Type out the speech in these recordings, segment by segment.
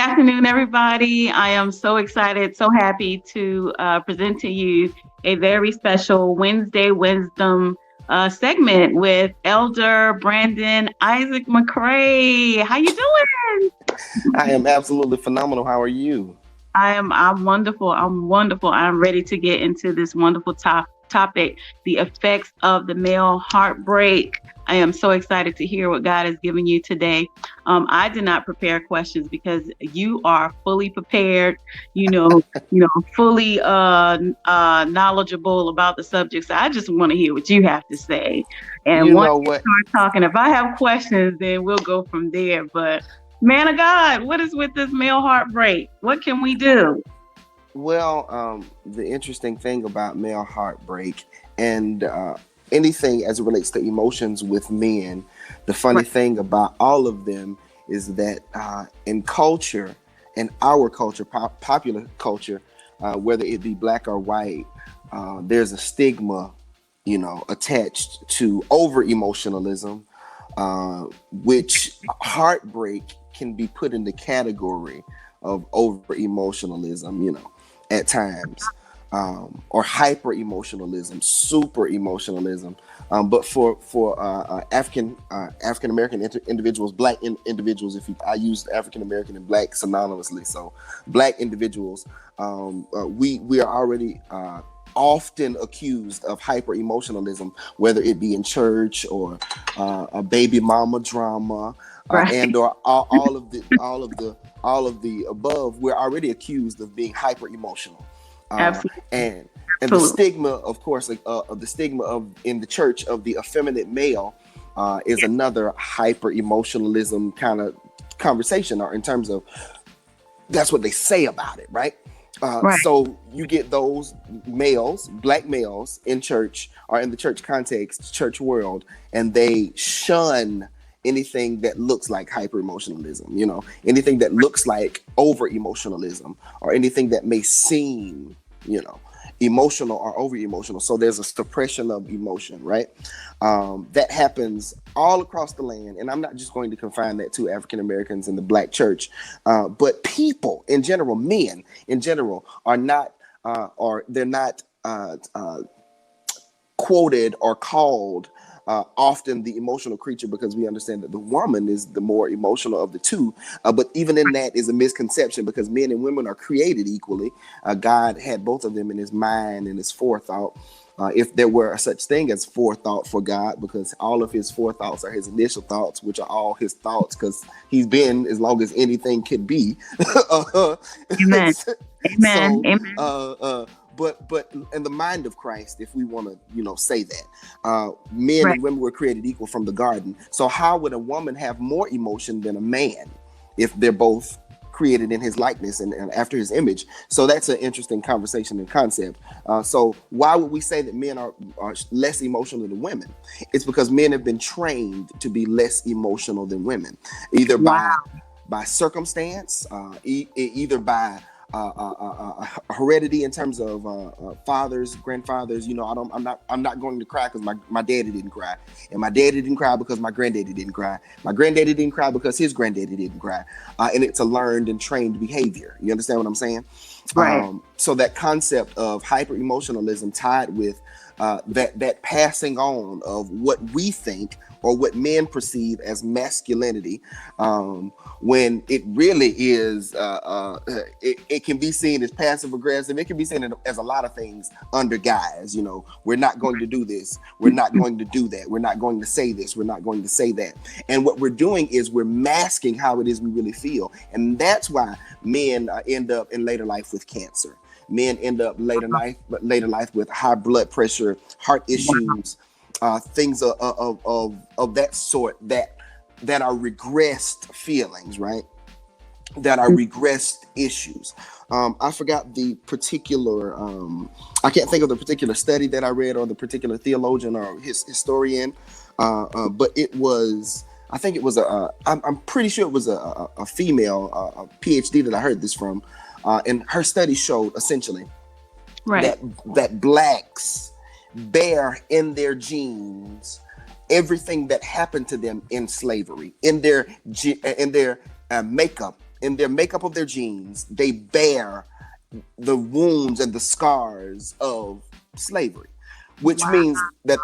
afternoon, everybody. I am so excited, so happy to present to you a very special Wednesday Wisdom segment with Elder Brandon Isaac McCrae. How you doing? I am absolutely phenomenal. How are you? I'm wonderful. I'm wonderful. I'm ready to get into this wonderful topic, the effects of the male heartbreak. I am so excited to hear what God has given you today. I did not prepare questions because you are fully prepared, fully knowledgeable about the subject. So I just want to hear what you have to say. And You once know you what? start talking, if I have questions, then we'll go from there. But man of God, what is with this male heartbreak? What can we do? The interesting thing about male heartbreak and anything as it relates to emotions with men, the funny Right. thing about all of them is that in culture, in our culture, popular culture, whether it be black or white, there's a stigma, attached to over emotionalism, which heartbreak can be put in the category of over emotionalism, at times, or hyper emotionalism, super emotionalism. But for African American individuals, black individuals, I use African American and black synonymously, so black individuals, we are already often accused of hyper emotionalism, whether it be in church or a baby mama drama, Right. and or all of the above. We're already accused of being hyper emotional, Absolutely. and the Absolutely. stigma, of course, of the stigma of in the church of the effeminate male is another hyper emotionalism kind of conversation, or in terms of that's what they say about it, right? Right. So you get those males, black males in church or in the church context, church world, and they shun anything that looks like hyper emotionalism, anything that looks like over emotionalism, or anything that may seem, emotional or over emotional. So there's a suppression of emotion, right? That happens all across the land. And I'm not just going to confine that to African Americans in the black church, but people in general, men in general, are not, or they're not quoted or called often the emotional creature, because we understand that the woman is the more emotional of the two. But even in that is a misconception, because men and women are created equally. God had both of them in his mind and his forethought. If there were such thing as forethought for God, because all of his forethoughts are his initial thoughts, which are all his thoughts, because he's been as long as anything could be. Amen. Amen. so, Amen. but in the mind of Christ, if we want to, say that men Right. and women were created equal from the garden. So how would a woman have more emotion than a man if they're both created in his likeness and after his image? So that's an interesting conversation and concept. So why would we say that men are less emotional than women? It's because men have been trained to be less emotional than women, either Wow. by circumstance, either by heredity in terms of fathers, grandfathers. I'm not going to cry because my daddy didn't cry, and my daddy didn't cry because my granddaddy didn't cry. My granddaddy didn't cry because his granddaddy didn't cry, and it's a learned and trained behavior. You understand what I'm saying? Right. So that concept of hyper emotionalism tied with that passing on of what we think or what men perceive as masculinity, when it really is, it can be seen as passive aggressive. It can be seen as a lot of things under guise. We're not going to do this. We're not going to do that. We're not going to say this. We're not going to say that. And what we're doing is we're masking how it is we really feel. And that's why men end up in later life with cancer. Men end up later life with high blood pressure, heart Wow. issues, things of that sort, that are regressed feelings, right? That are regressed issues. I forgot the particular. I can't think of the particular study that I read, or the particular theologian or historian, but it was. I think it was I'm pretty sure it was a female, a PhD that I heard this from, and her study showed essentially Right. that blacks bear in their genes everything that happened to them in slavery, in their makeup, in their makeup of their genes, they bear the wounds and the scars of slavery, which Wow. means that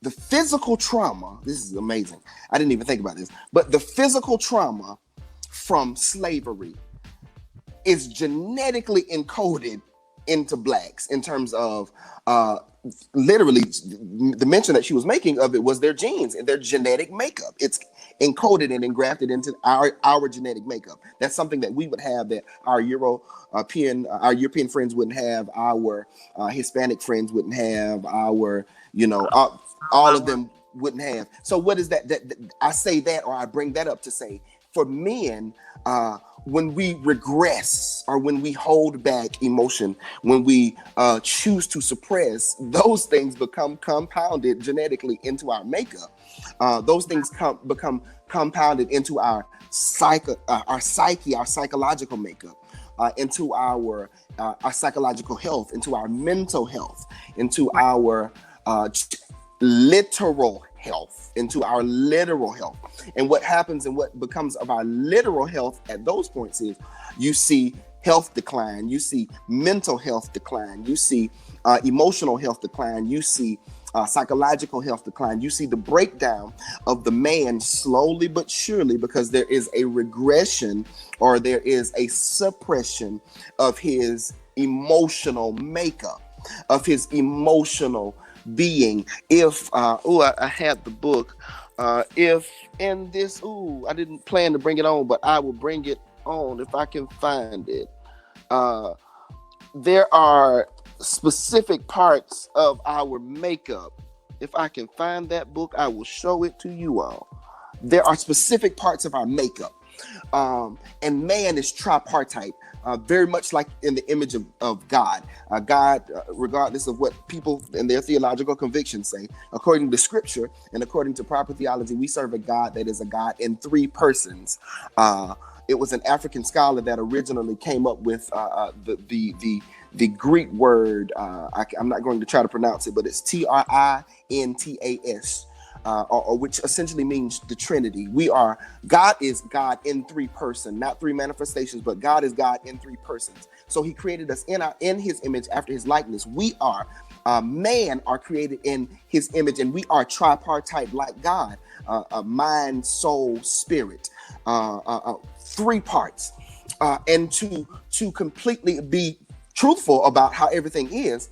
the physical trauma, this is amazing. I didn't even think about this, but the physical trauma from slavery is genetically encoded into blacks in terms of literally the mention that she was making of it was their genes and their genetic makeup. It's encoded and engrafted into our genetic makeup. That's something that we would have that our European friends wouldn't have, our Hispanic friends wouldn't have, our all of them wouldn't have. So what is that I say that, or I bring that up to say, for men, when we regress or when we hold back emotion, when we choose to suppress, those things become compounded genetically into our makeup. Those things become compounded into our psyche, our psychological makeup, into our psychological health, into our mental health, into our literal health, into our literal health. And what happens and what becomes of our literal health at those points is you see health decline, you see mental health decline, you see emotional health decline, you see psychological health decline, you see the breakdown of the man slowly but surely, because there is a regression or there is a suppression of his emotional makeup, of his emotional being. If I had the book, if in this, I didn't plan to bring it on, but I will bring it on if I can find it. There are specific parts of our makeup. If I can find that book, I will show it to you all. There are specific parts of our makeup, and man is tripartite. Very much like in the image of God. God, regardless of what people and their theological convictions say, according to scripture and according to proper theology, we serve a God that is a God in three persons. It was an African scholar that originally came up with the Greek word. I'm not going to try to pronounce it, but it's Trintas. Or which essentially means the Trinity. God is God in three persons, not three manifestations, but God is God in three persons. So he created us in his image, after his likeness. We are man are created in his image, and we are tripartite like God, mind, soul, spirit, three parts. And to completely be truthful about how everything is,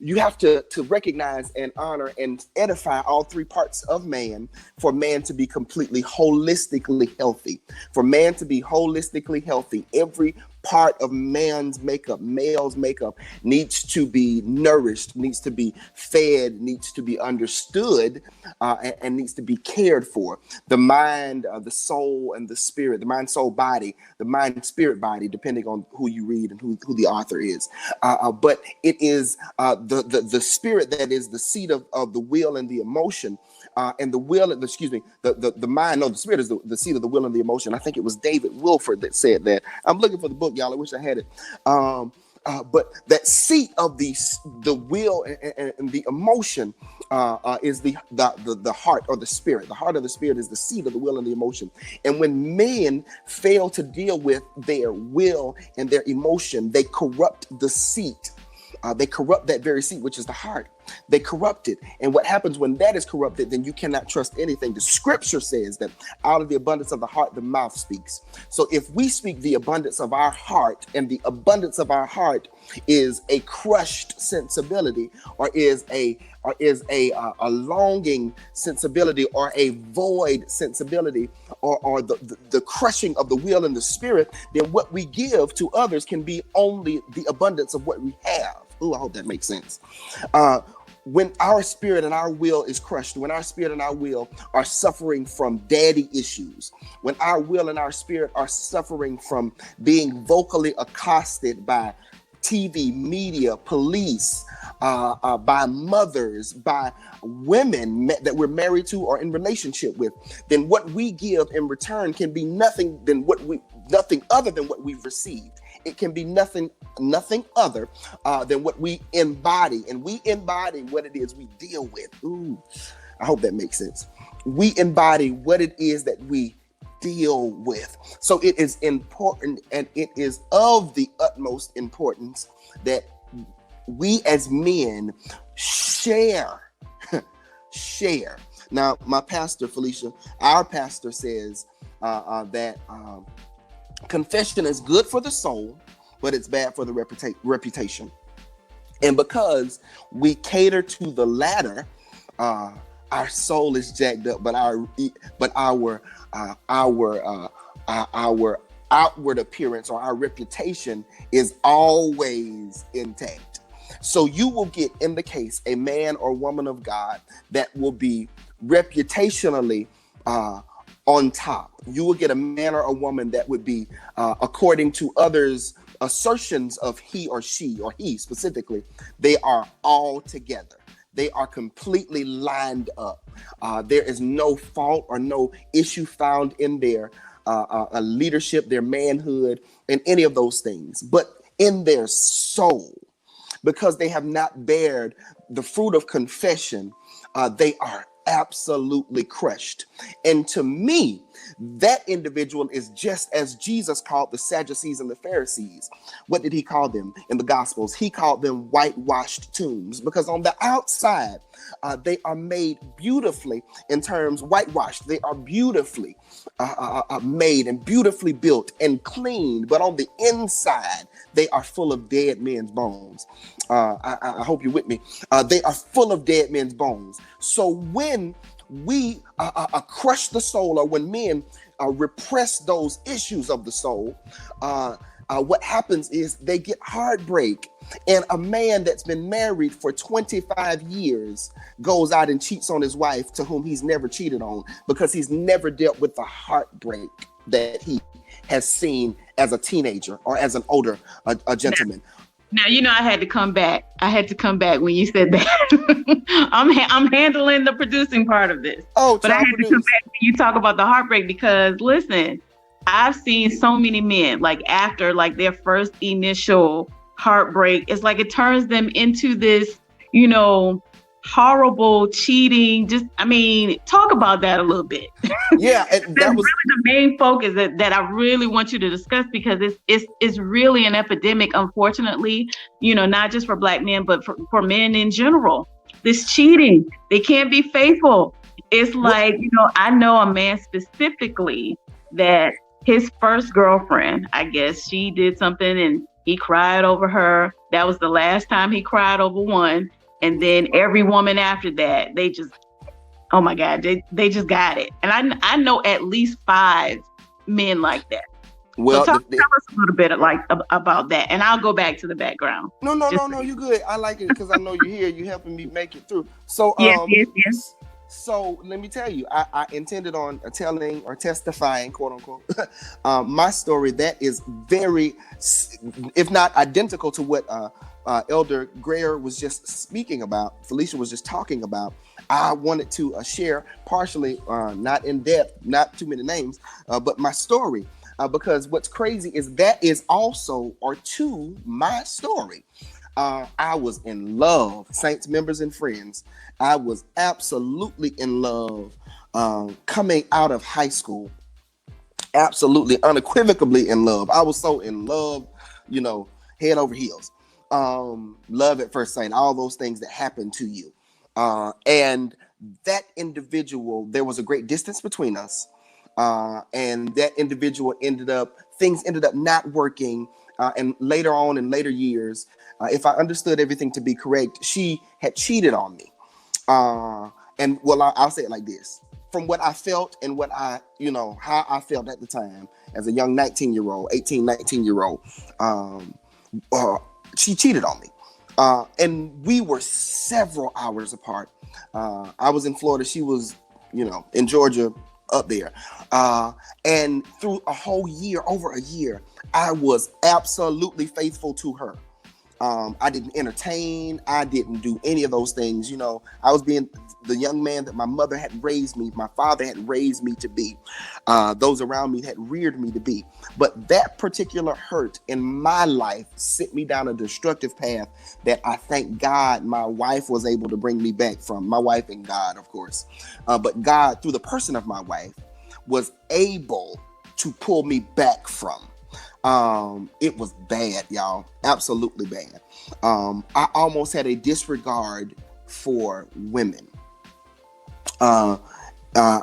you have to recognize and honor and edify all three parts of man for man to be completely holistically healthy. For man to be holistically healthy, every part of man's makeup, male's makeup, needs to be nourished, needs to be fed, needs to be understood, and needs to be cared for. The mind, the soul, and the spirit, the mind, soul, body, the mind, spirit, body, depending on who you read and who the author is. But it is the spirit that is the seat of the will and the emotion. And the mind, no, the spirit is the seat of the will and the emotion. I think it was David Wilford that said that. I'm looking for the book, y'all. I wish I had it. But that seat of the will and the emotion is the heart or the spirit. The heart of the spirit is the seat of the will and the emotion. And when men fail to deal with their will and their emotion, they corrupt the seat. They corrupt that very seat, which is the heart. They corrupt it. And what happens when that is corrupted, then you cannot trust anything. The scripture says that out of the abundance of the heart, the mouth speaks. So if we speak the abundance of our heart, and the abundance of our heart is a crushed sensibility, or is a longing sensibility, or a void sensibility, or the crushing of the will and the spirit, then what we give to others can be only the abundance of what we have. I hope that makes sense. When our spirit and our will is crushed, when our spirit and our will are suffering from daddy issues, when our will and our spirit are suffering from being vocally accosted by TV, media, police, by mothers, by women that we're married to or in relationship with, then what we give in return can be nothing other than what we've received. It can be nothing other than what we embody, and we embody what it is we deal with. I hope that makes sense. We embody what it is that we deal with. So it is important, and it is of the utmost importance that we as men share. Share. Now, my pastor, Felicia, our pastor says that confession is good for the soul, but it's bad for the reputation. And because we cater to the latter, our soul is jacked up, but our outward appearance or our reputation is always intact. So you will get, in the case, a man or woman of God that will be reputationally on top. You will get a man or a woman that would be, according to others' assertions of he or she, or he specifically, they are all together. They are completely lined up. There is no fault or no issue found in their leadership, their manhood, and any of those things. But in their soul, because they have not bared the fruit of confession, they are absolutely crushed. And to me, that individual is just as Jesus called the Sadducees and the Pharisees. What did he call them in the Gospels? He called them whitewashed tombs, because on the outside, they are made beautifully, in terms whitewashed. They are beautifully made and beautifully built and cleaned, but on the inside, they are full of dead men's bones. I hope you're with me. They are full of dead men's bones. So when we crush the soul, or when men repress those issues of the soul, what happens is they get heartbreak. And a man that's been married for 25 years goes out and cheats on his wife, to whom he's never cheated on, because he's never dealt with the heartbreak that he has seen as a teenager or as an older gentleman. Now, I had to come back. I had to come back when you said that. I'm handling the producing part of this. But I had to come back when you talk about the heartbreak, because listen, I've seen so many men, like after like their first initial heartbreak, it's like it turns them into this, horrible cheating. Talk about that a little bit. Yeah, and that was really the main focus that I really want you to discuss, because it's really an epidemic, unfortunately, not just for Black men, but for men in general. This cheating, they can't be faithful. It's like, I know a man specifically that his first girlfriend, I guess she did something and he cried over her. That was the last time he cried over one. And then every woman after that, they just, oh my God, they just got it. And I know at least 5 men like that. Well, so tell us a little bit about that, and I'll go back to the background. No, you're good. I like it because I know you're here. You're helping me make it through. So, yes. So let me tell you, I intended on telling or testifying, quote unquote, my story that is very, if not identical to what Elder Greer was just speaking about, Felicia was just talking about. I wanted to share partially, not in depth, not too many names, but my story. Because what's crazy is that is also, or to my story. I was in love, saints, members, and friends. I was absolutely in love coming out of high school. Absolutely, unequivocally in love. I was so in love, head over heels. Love at first sight, all those things that happen to you. And that individual, there was a great distance between us. And that individual things ended up not working. And later on, in later years, if I understood everything to be correct, she had cheated on me. And well, I'll say it like this. From what I felt and what how I felt at the time as a young 19-year-old, she cheated on me. And we were several hours apart. I was in Florida. She was, in Georgia, up there. And through a whole year, over a year, I was absolutely faithful to her. I didn't entertain. I didn't do any of those things. I was being the young man that my mother had raised me, my father had raised me to be. Those around me had reared me to be. But that particular hurt in my life sent me down a destructive path that I thank God my wife was able to bring me back from. My wife and God, of course. But God, through the person of my wife, was able to pull me back from. It was bad, y'all. Absolutely bad. I almost had a disregard for women. Uh, uh,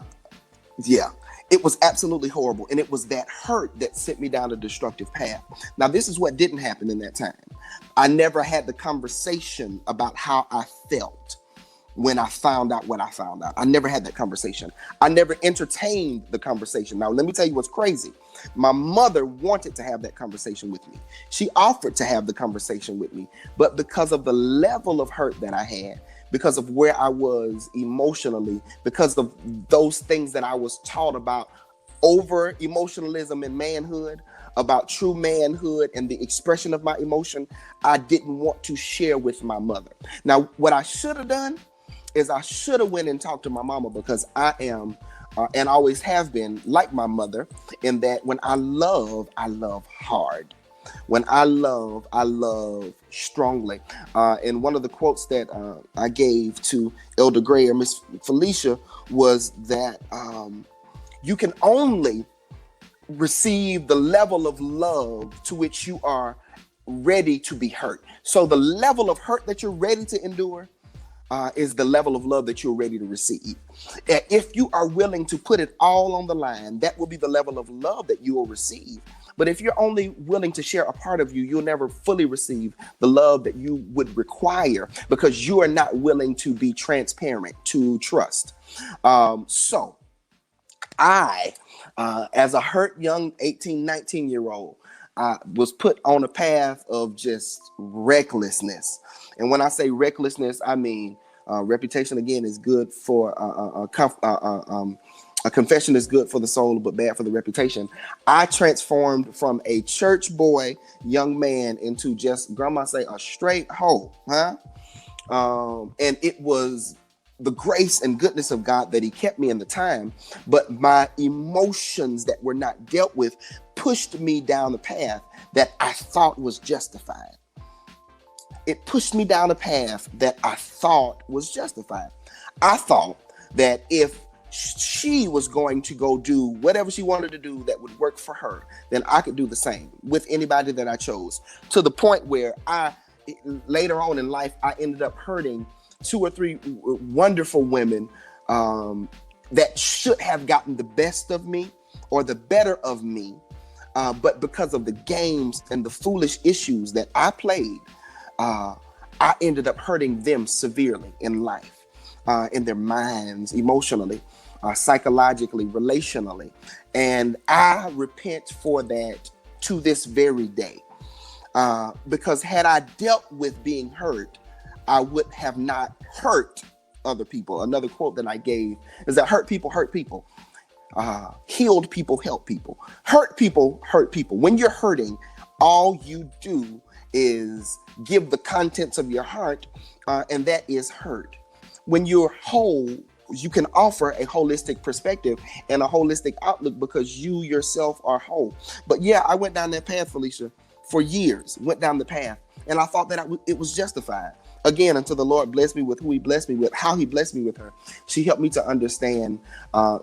yeah, it was absolutely horrible. And it was that hurt that sent me down a destructive path. Now, this is what didn't happen in that time. I never had the conversation about how I felt when I found out what I found out. I never had that conversation. I never entertained the conversation. Now, let me tell you what's crazy. My mother wanted to have that conversation with me. She offered to have the conversation with me. But because of the level of hurt that I had, because of where I was emotionally, because of those things that I was taught about over emotionalism and manhood, about true manhood and the expression of my emotion, I didn't want to share with my mother. Now, what I should have done is I should have went and talked to my mama, because I am and always have been like my mother, in that when I love hard. When I love strongly. And one of the quotes that I gave to Elder Gray or Miss Felicia was that you can only receive the level of love to which you are ready to be hurt. So the level of hurt that you're ready to endure is the level of love that you're ready to receive. If you are willing to put it all on the line, that will be the level of love that you will receive. But if you're only willing to share a part of you, you'll never fully receive the love that you would require, because you are not willing to be transparent, to trust. So I, as a hurt young 18, 19-year-old, was put on a path of just recklessness. And when I say recklessness, I mean reputation, again, is good for a confession is good for the soul, but bad for the reputation. I transformed from a church boy, young man, into just, grandma say, a straight hoe, huh? And it was the grace and goodness of God that he kept me in the time, but my emotions that were not dealt with pushed me down the path that I thought was justified. It pushed me down a path that I thought was justified. I thought that if she was going to go do whatever she wanted to do that would work for her, then I could do the same with anybody that I chose. To the point where later on in life, I ended up hurting 2 or 3 wonderful women that should have gotten the best of me or the better of me. But because of the games and the foolish issues that I played, I ended up hurting them severely in life, in their minds, emotionally, psychologically, relationally. And I repent for that to this very day. Because had I dealt with being hurt, I would have not hurt other people. Another quote that I gave is that hurt people hurt people. Healed people help people. Hurt people hurt people. When you're hurting, all you do is give the contents of your heart, and that is hurt. When you're whole, you can offer a holistic perspective and a holistic outlook because you yourself are whole. But yeah, I went down that path, Felicia, for years, went down the path, and I thought that it was justified. Again, until the Lord blessed me with who he blessed me with, how he blessed me with her. She helped me to understand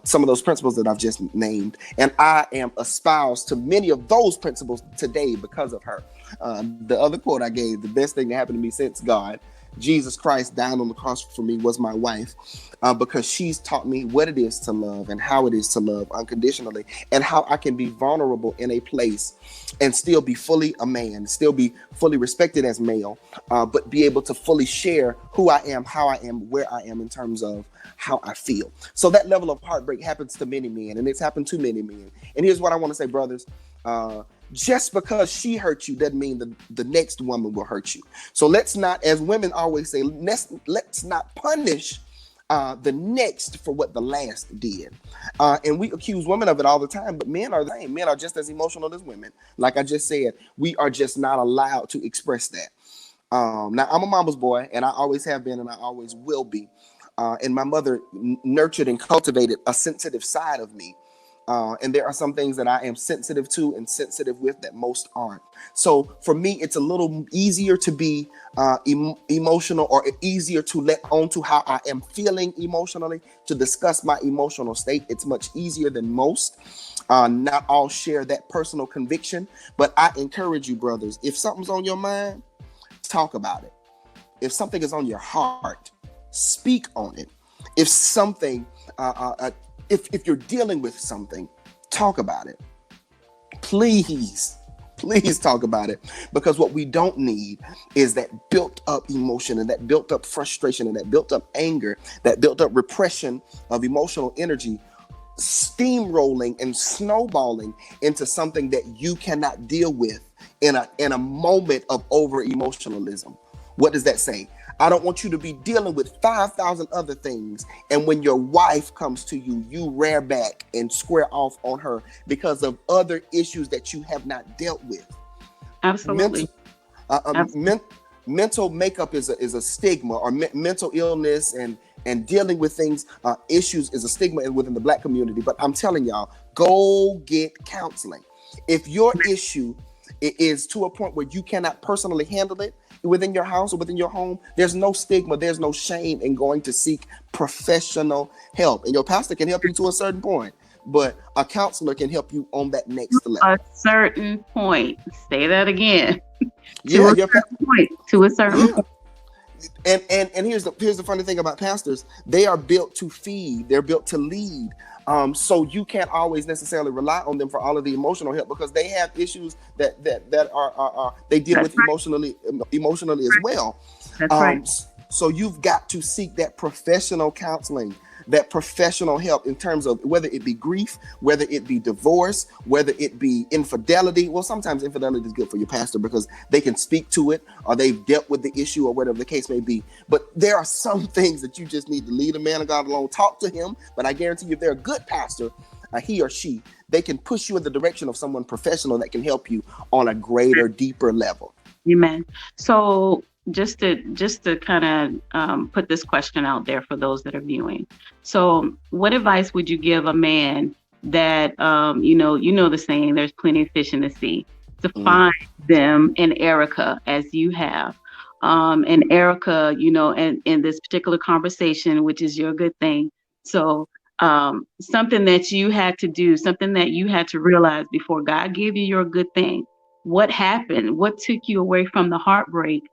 some of those principles that I've just named. And I am espoused to many of those principles today because of her. The other quote I gave, the best thing that happened to me since God, Jesus Christ down on the cross for me, was my wife, because she's taught me what it is to love and how it is to love unconditionally, and how I can be vulnerable in a place and still be fully a man, still be fully respected as male, but be able to fully share who I am, how I am, where I am in terms of how I feel. So that level of heartbreak happens to many men, and it's happened to many men. And here's what I want to say, brothers. Just because she hurt you doesn't mean the next woman will hurt you. So let's not, as women always say, let's not punish the next for what the last did. And we accuse women of it all the time, but men are the same. Men are just as emotional as women. Like I just said, we are just not allowed to express that. Now, I'm a mama's boy, and I always have been, and I always will be. And my mother nurtured and cultivated a sensitive side of me. And there are some things that I am sensitive to and sensitive with that most aren't. So for me, it's a little easier to be emotional, or easier to let on to how I am feeling emotionally, to discuss my emotional state. It's much easier than most. Not all share that personal conviction, but I encourage you, brothers, if something's on your mind, talk about it. If something is on your heart, speak on it. If something, if you're dealing with something, talk about it. Please talk about it, because what we don't need is that built up emotion and that built up frustration and that built up anger, that built up repression of emotional energy steamrolling and snowballing into something that you cannot deal with in a moment of over emotionalism. What does that say? I don't want you to be dealing with 5,000 other things, and when your wife comes to you, you rear back and square off on her because of other issues that you have not dealt with. Absolutely. Mental makeup is a stigma, or mental illness and dealing with things, issues is a stigma within the Black community. But I'm telling y'all, go get counseling. If your issue is to a point where you cannot personally handle it within your house or within your home, there's no stigma, there's no shame in going to seek professional help. And your pastor can help you to a certain point, but a counselor can help you on that next level. A certain point. Say that again. To a certain point. And here's the funny thing about pastors: they are built to feed, they're built to lead. So you can't always necessarily rely on them for all of the emotional help, because they have issues that are they deal with emotionally as well. That's right. So you've got to seek that professional counseling, that professional help in terms of whether it be grief, whether it be divorce, whether it be infidelity. Well, sometimes infidelity is good for your pastor because they can speak to it, or they've dealt with the issue, or whatever the case may be. But there are some things that you just need to leave a man of God alone. Talk to him. But I guarantee you, if they're a good pastor, he or she, they can push you in the direction of someone professional that can help you on a greater, deeper level. Amen. So just to kind of put this question out there for those that are viewing. So what advice would you give a man that, you know the saying, there's plenty of fish in the sea, to find them in Erica as you have? And Erica, and in this particular conversation, which is your good thing. So something that you had to do, something that you had to realize before God gave you your good thing. What happened? What took you away from the heartbreak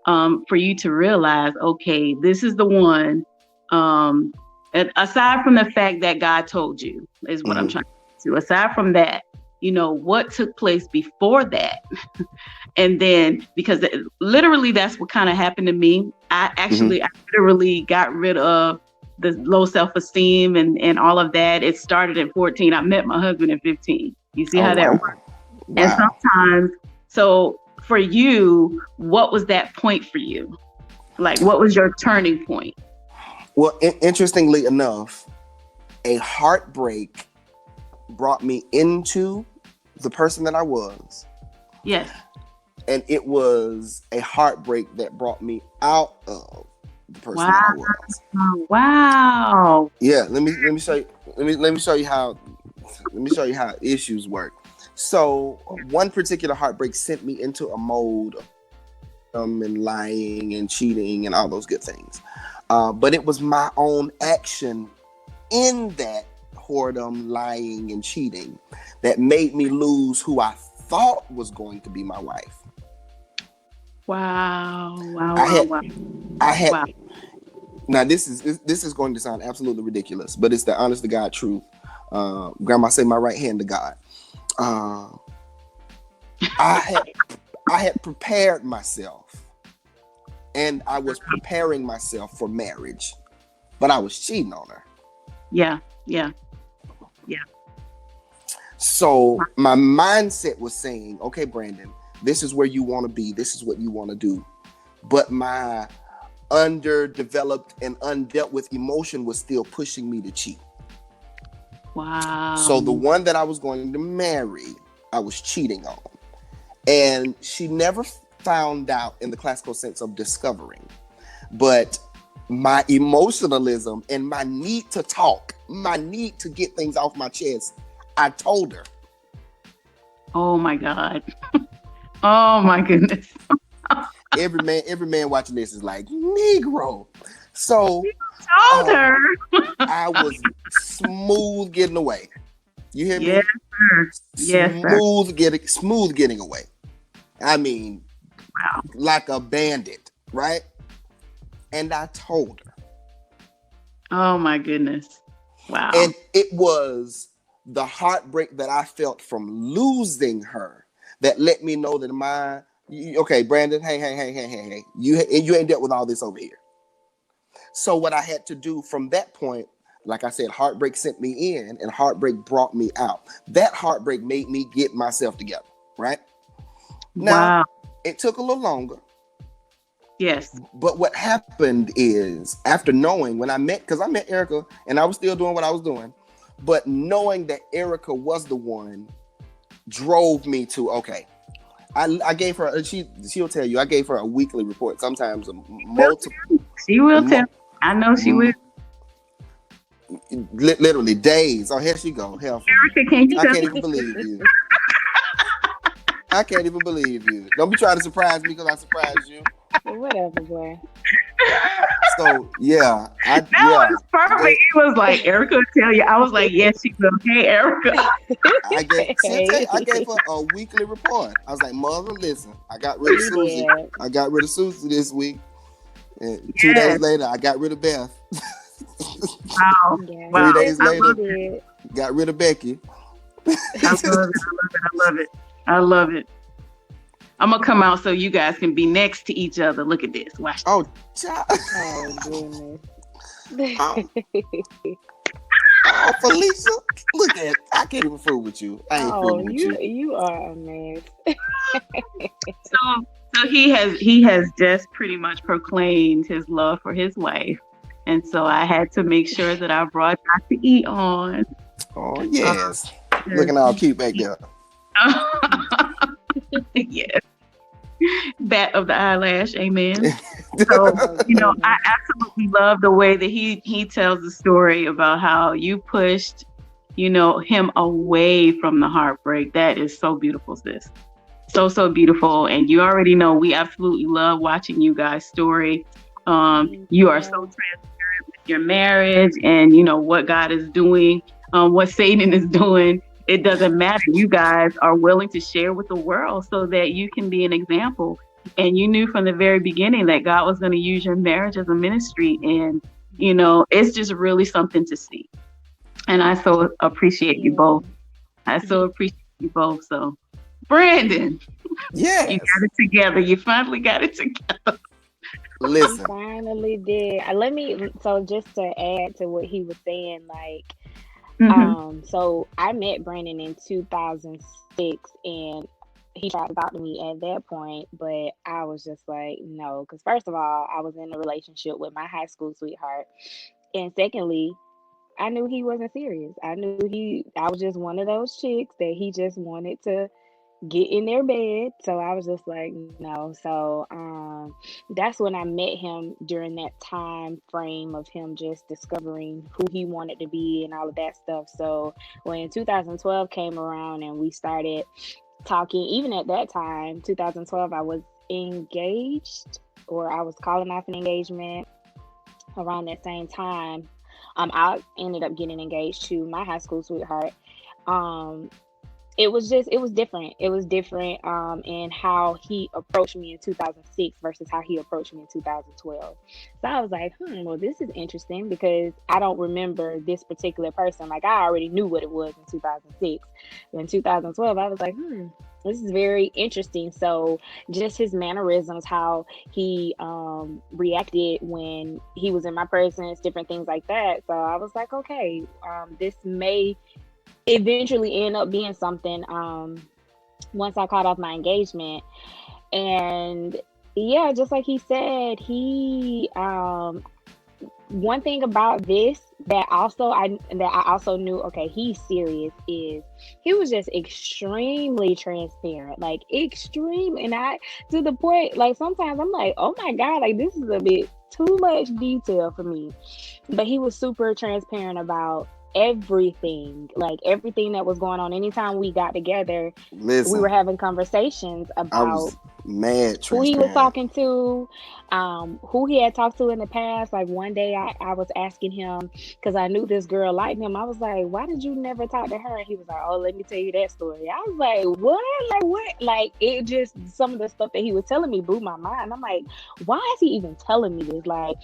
for you to realize, okay, this is the one? Aside from the fact that God told you, is what I'm trying to do. Aside from that, what took place before that? And then, because literally that's what kind of happened to me. I literally got rid of the low self-esteem and all of that. It started at 14. I met my husband at 15. You see how that works? Wow. And sometimes, so for you, what was that point for you? Like, what was your turning point? Well, interestingly enough, a heartbreak brought me into the person that I was. Yes. And it was a heartbreak that brought me out of the person that I was. Wow. Yeah, let me show you. Let me show you how issues work. So one particular heartbreak sent me into a mode of and lying and cheating and all those good things. But it was my own action in that whoredom, lying, and cheating that made me lose who I thought was going to be my wife. Wow. Now this is going to sound absolutely ridiculous, but it's the honest to God truth. Grandma said, my right hand to God. I had prepared myself, and I was preparing myself for marriage, but I was cheating on her. Yeah. So my mindset was saying, okay, Brandon, this is where you want to be. This is what you want to do. But my underdeveloped and undealt with emotion was still pushing me to cheat. Wow. So the one that I was going to marry, I was cheating on. And she never found out in the classical sense of discovering. But my emotionalism and my need to talk, my need to get things off my chest, I told her. Oh my God. Oh my goodness. Every man watching this is like, Negro. So Told her. I was smooth getting away. You hear Yes, me? sir. Yes, sir. Smooth getting away. I mean, Wow. like a bandit, right? And I told her. Oh my goodness. Wow. And it was the heartbreak that I felt from losing her that let me know that okay, Brandon, hey. You ain't dealt with all this over here. So what I had to do from that point, like I said, heartbreak sent me in and heartbreak brought me out. That heartbreak made me get myself together, right? Now, Wow. it took a little longer. Yes. But what happened is, after knowing, because I met Erica and I was still doing what I was doing, but knowing that Erica was the one drove me to, okay, I gave her, she'll tell you, I gave her a weekly report, sometimes multiple. She will tell. I know she will. Literally days. Oh, here she go. Hell, Erica, can you I tell can't me? even believe you. I can't even believe you. Don't be trying to surprise me because I surprised you. Whatever, boy. So yeah, That was perfect. He was like, Erica will tell you. I was like, yes, she will. Hey, Erica. I gave her a weekly report. I was like, Mother, listen, I got rid of Susie. I got rid of Susie this week. And 2 days later, I got rid of Beth. Wow. Yeah. Wow. 3 days later, got rid of Becky. I love it. I'm gonna come out so you guys can be next to each other. Look at this. Watch. Oh, Oh goodness. Oh, Felicia, look at it. I can't even fool with you. I ain't fooling with you. You are a mess. So he has just pretty much proclaimed his love for his wife, and so I had to make sure that I brought Dr. E on. Oh yes, looking all cute back there. Yes. Bat of the eyelash, amen. So, I absolutely love the way that he tells the story about how you pushed, him away from the heartbreak. That is so beautiful, sis. So beautiful. And you already know we absolutely love watching you guys' story. You are so transparent with your marriage and, what God is doing, what Satan is doing. It doesn't matter. You guys are willing to share with the world so that you can be an example. And you knew from the very beginning that God was going to use your marriage as a ministry. And, it's just really something to see. And I so appreciate you both. So, Brandon, yes, you got it together. You finally got it together. Listen. He finally did. So just to add to what he was saying, like, so I met Brandon in 2006 and he tried to talk to me at that point, but I was just like, no, because first of all, I was in a relationship with my high school sweetheart. And secondly, I knew he wasn't serious. I was just one of those chicks that he just wanted to get in their bed. So I was just like, no. So that's when I met him, during that time frame of him just discovering who he wanted to be and all of that stuff. So when 2012 came around and we started talking, even at that time, 2012, I was engaged, or I was calling off an engagement around that same time. I ended up getting engaged to my high school sweetheart. It was different. It was different in how he approached me in 2006 versus how he approached me in 2012. So I was like, well, this is interesting because I don't remember this particular person. Like, I already knew what it was in 2006. In 2012, I was like, this is very interesting. So just his mannerisms, how he reacted when he was in my presence, different things like that. So I was like, okay, this may eventually end up being something once I caught off my engagement. And yeah, just like he said, he one thing about this that I also knew, okay, he's serious, is he was just extremely transparent, like extreme. And to the point, like, sometimes I'm like, oh my God, like, this is a bit too much detail for me. But he was super transparent about everything, like everything that was going on. Anytime we got together, we were Listen, having conversations I about was mad who he was transparent. talking to, who he had talked to in the past. Like one day I was asking him, because I knew this girl liked him. I was like, why did you never talk to her? And he was like, oh, let me tell you that story. I was like, what? Like, what? Like, it just, some of the stuff that he was telling me blew my mind. I'm like, why is he even telling me this? Like,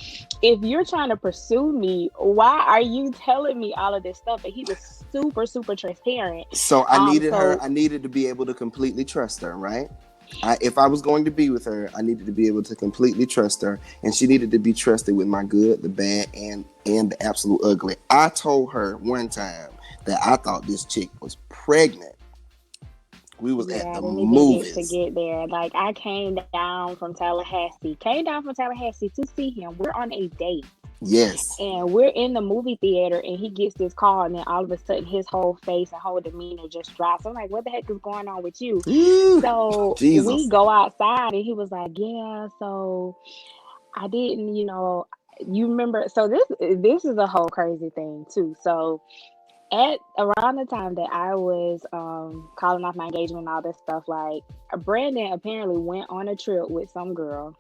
if you're trying to pursue me, why are you telling me all of this stuff? And he was super, super transparent. So I needed her. So I needed to be able to completely trust her, right? If I was going to be with her, I needed to be able to completely trust her, and she needed to be trusted with my good, the bad, and the absolute ugly. I told her one time that I thought this chick was pregnant. We was yeah, at I the didn't even get to movies. get there. Like I came down from Tallahassee to see him. We're on a date. Yes. And we're in the movie theater, and he gets this call, and then all of a sudden his whole face and whole demeanor just drops. I'm like, what the heck is going on with you? Ooh, So we Jesus. go outside, and he was like, yeah, so I didn't, you remember. So this is a whole crazy thing too. So at around the time that I was calling off my engagement and all this stuff, like Brandon apparently went on a trip with some girl,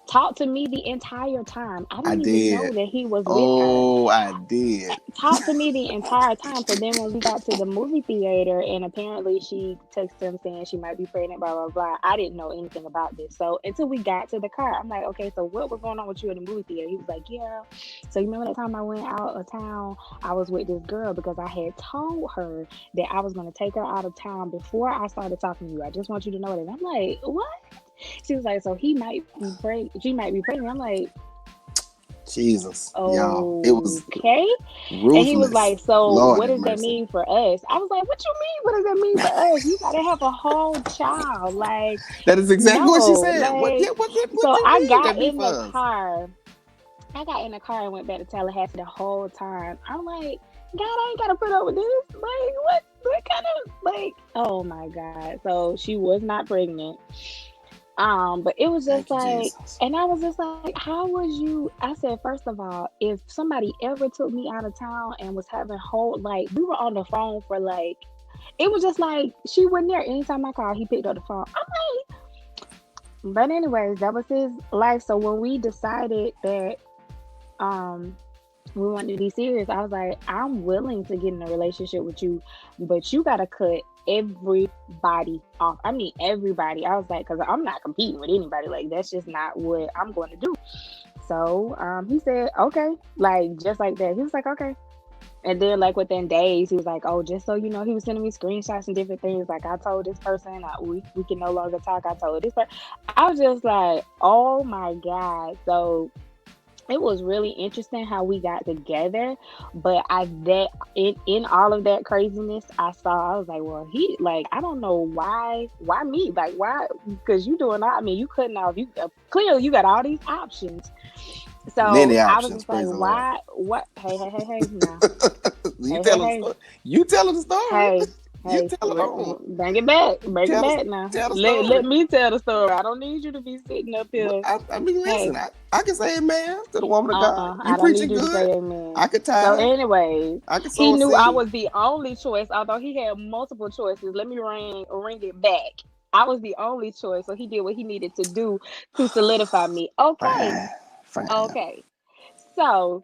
talked to me the entire time. I I didn't even know did. that he was with her. Oh, I did. Talked to me the entire time. So then when we got to the movie theater, and apparently she texted him saying she might be pregnant, blah blah blah. I didn't know anything about this. So until we got to the car, I'm like, okay, so what was going on with you in the movie theater? He was like, yeah. So you remember that time I went out of town? I was with this girl because I had told her that I was going to take her out of town before I started talking to you. I just want you to know that. I'm like, what? She was like, so he might be pregnant. She might be pregnant. I'm like, Jesus, y'all. It was okay. And he was ruthless. like, so Lord what have does that mercy. mean for us? I was like, what you mean? What does that mean for us? You gotta have a whole child. Like, That is exactly what she no, said. What? like, Yeah. What so you I mean? got That be in for the us. car. I got in the car and went back to Tallahassee the whole time. I'm like, God, I ain't gotta put up with this. Like, what kind of, like, oh my God. So she was not pregnant. But it was just Thank you, like, Jesus. and I was just like, how was you? I said, first of all, if somebody ever took me out of town and was having whole, like, we were on the phone for like, it was just like she wasn't there. Anytime I called, he picked up the phone. I'm like, but anyways, that was his life. So when we decided that um we wanted to be serious, I was like, I'm willing to get in a relationship with you, but you gotta cut everybody off. I mean, everybody. I was like, because I'm not competing with anybody. Like, that's just not what I'm going to do. So he said, okay, like just like that. He was like, okay. And then, like within days, he was like, "Oh, just so you know," he was sending me screenshots and different things. Like, I told this person, we can no longer talk. I told this person. I was just like, "Oh my God!" So it was really interesting how we got together, but in all of that craziness I was like, well, he, like, I don't know why me, like, why, because you doing all, I mean, you couldn't have, you clearly you got all these options. So Many I was options. just like, Praise the Lord. why, what, hey now, You hey tell her the hey story. You tell her the story. hey You hey, tell her on. bring it Tell the back now, tell the let story. me tell the story. I don't need you to be sitting up here. I mean, listen. Hey, I can say amen to the woman of God. You I don't need preaching you to good. say I amen. could So, tithe. anyways, I could he sow a knew I seed. was the only choice, although he had multiple choices. Let me ring it back. I was the only choice, so he did what he needed to do to solidify me. Okay, Fine. Fine. okay. So,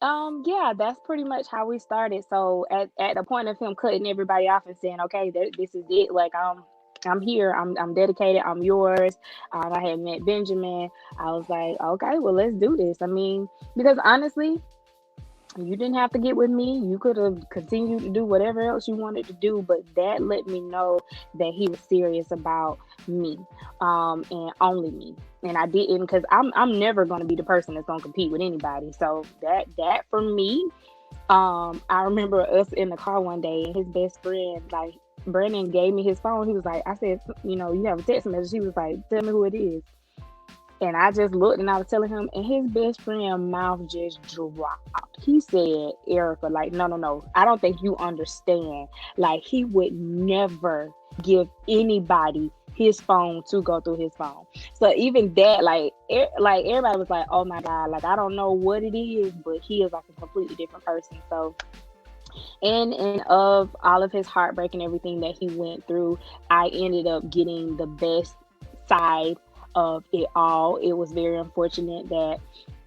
yeah, that's pretty much how we started. So, at the point of him cutting everybody off and saying, "Okay, this is it. Like, I'm here. I'm dedicated. I'm yours." I had met Benjamin. I was like, "Okay, well, let's do this." I mean, because honestly, you didn't have to get with me. You could have continued to do whatever else you wanted to do, but that let me know that he was serious about me, and only me. And I didn't, because I'm never going to be the person that's going to compete with anybody. So that for me, I remember us in the car one day, and his best friend, like, Brandon, gave me his phone. He was like, I said, you have a text message. He was like, tell me who it is. And I just looked, and I was telling him, and his best friend mouth just dropped. He said, Erica, like, no. I don't think you understand. Like, he would never give anybody his phone to go through his phone. So even that, like everybody was like, "Oh my God!" Like I don't know what it is, but he is like a completely different person. So, and of all of his heartbreak and everything that he went through, I ended up getting the best side of it all. It was very unfortunate that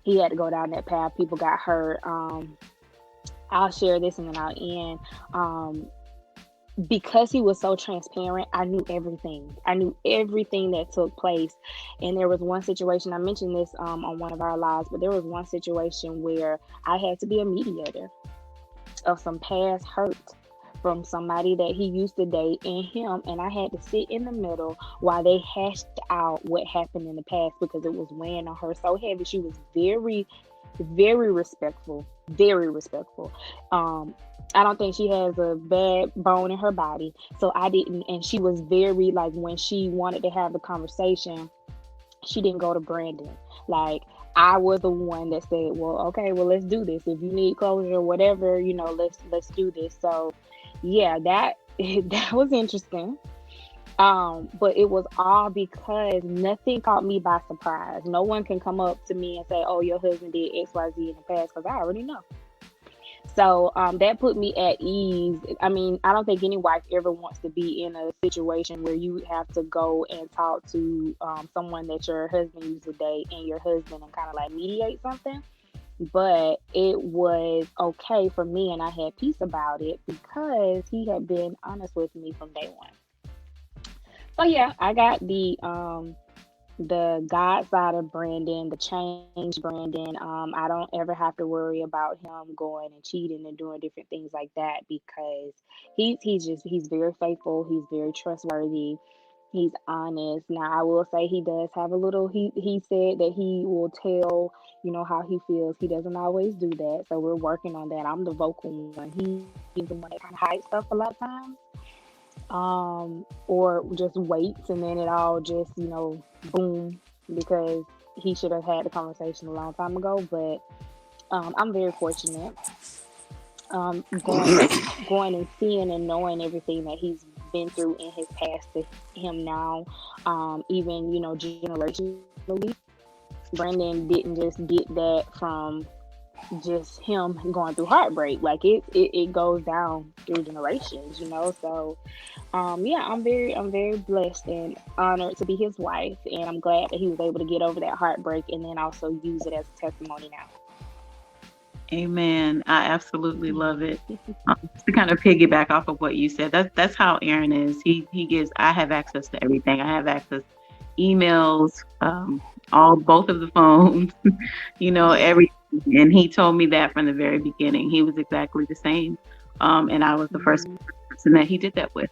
he had to go down that path. People got hurt. I'll share this and then I'll end. Because he was so transparent, I knew everything. I knew everything that took place. And there was one situation, I mentioned this on one of our lives, but there was one situation where I had to be a mediator of some past hurt from somebody that he used to date and him, and I had to sit in the middle while they hashed out what happened in the past, because it was weighing on her so heavy. She was very, very respectful, very respectful. I don't think she has a bad bone in her body, so I didn't. And she was very, like, when she wanted to have the conversation, she didn't go to Brandon. Like, I was the one that said, "Well, okay, well, let's do this. If you need closure or whatever, let's do this." So, yeah, that that was interesting. But it was all because nothing caught me by surprise. No one can come up to me and say, "Oh, your husband did XYZ in the past," because I already know. So that put me at ease. I mean, I don't think any wife ever wants to be in a situation where you have to go and talk to someone that your husband used to date and your husband and kind of like mediate something. But it was okay for me, and I had peace about it because he had been honest with me from day one. So yeah, I got the God side of Brandon, the change Brandon. I don't ever have to worry about him going and cheating and doing different things like that, because he's very faithful. He's very trustworthy. He's honest. Now I will say he does have a little. He said that he will tell how he feels. He doesn't always do that, so we're working on that. I'm the vocal one. He's the one that kind of hides stuff a lot of times, or just waits, and then it all just boom, because he should have had the conversation a long time ago. But I'm very fortunate, going and seeing and knowing everything that he's been through in his past to him now. Even generationally, Brandon didn't just get that from just him going through heartbreak. Like it goes down through generations. So yeah, I'm very blessed and honored to be his wife, and I'm glad that he was able to get over that heartbreak and then also use it as a testimony now. Amen. I absolutely love it. To kind of piggyback off of what you said, that's how Aaron is. He gives. I have access to everything. I have access emails, both of the phones, everything. And he told me that from the very beginning. He was exactly the same, and I was the first person that he did that with.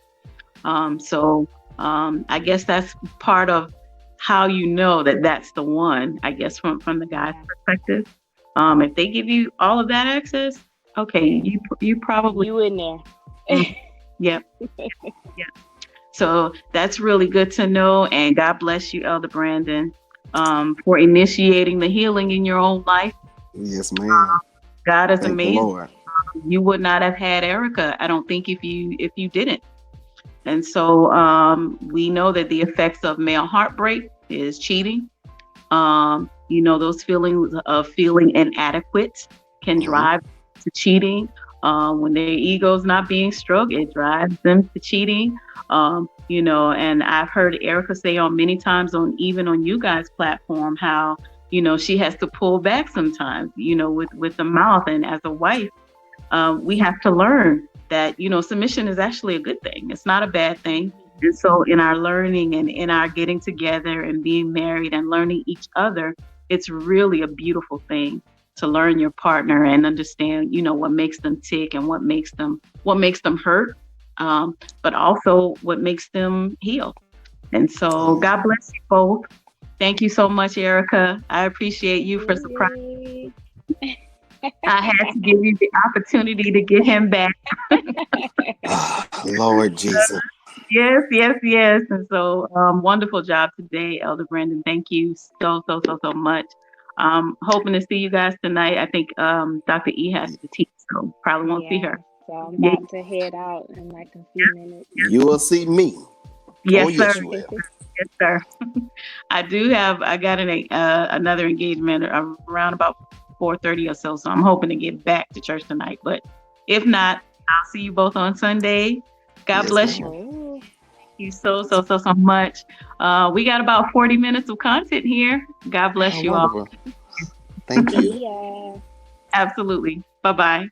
So I guess that's part of how that's the one. I guess from the guy's perspective. If they give you all of that access, okay, you probably you in there. Yep. Yeah. So that's really good to know, and God bless you, Elder Brandon, for initiating the healing in your own life. Yes, ma'am. God is Thank amazing. the Lord. You would not have had Erica, I don't think, if you didn't. And so we know that the effects of male heartbreak is cheating. Those feelings of feeling inadequate can drive to cheating. When their ego's not being stroked, it drives them to cheating. And I've heard Erica say on many times even on you guys' platform how, she has to pull back sometimes, with the mouth. And as a wife, we have to learn that, submission is actually a good thing. It's not a bad thing. And so in our learning and in our getting together and being married and learning each other, it's really a beautiful thing to learn your partner and understand, what makes them tick and what makes them hurt, but also what makes them heal. And so God bless you both. Thank you so much, Erica. I appreciate you for surprising me. I had to give you the opportunity to get him back. Lord Jesus. Yes. And so wonderful job today, Elder Brandon. Thank you so much. Hoping to see you guys tonight. I think Dr. E has to teach, so probably won't see her. So I'm Yeah. about to head out in like a few minutes. You will see me. Yes, Oh, yes, sir. you will. Yes, sir. I got another engagement around about 4:30 or so. So I'm hoping to get back to church tonight. But if not, I'll see you both on Sunday. God Yes, bless you. ma'am. Oh, You so much. We got about 40 minutes of content here. God bless Oh, you all. wonderful. Thank you. see ya. Absolutely. Bye-bye.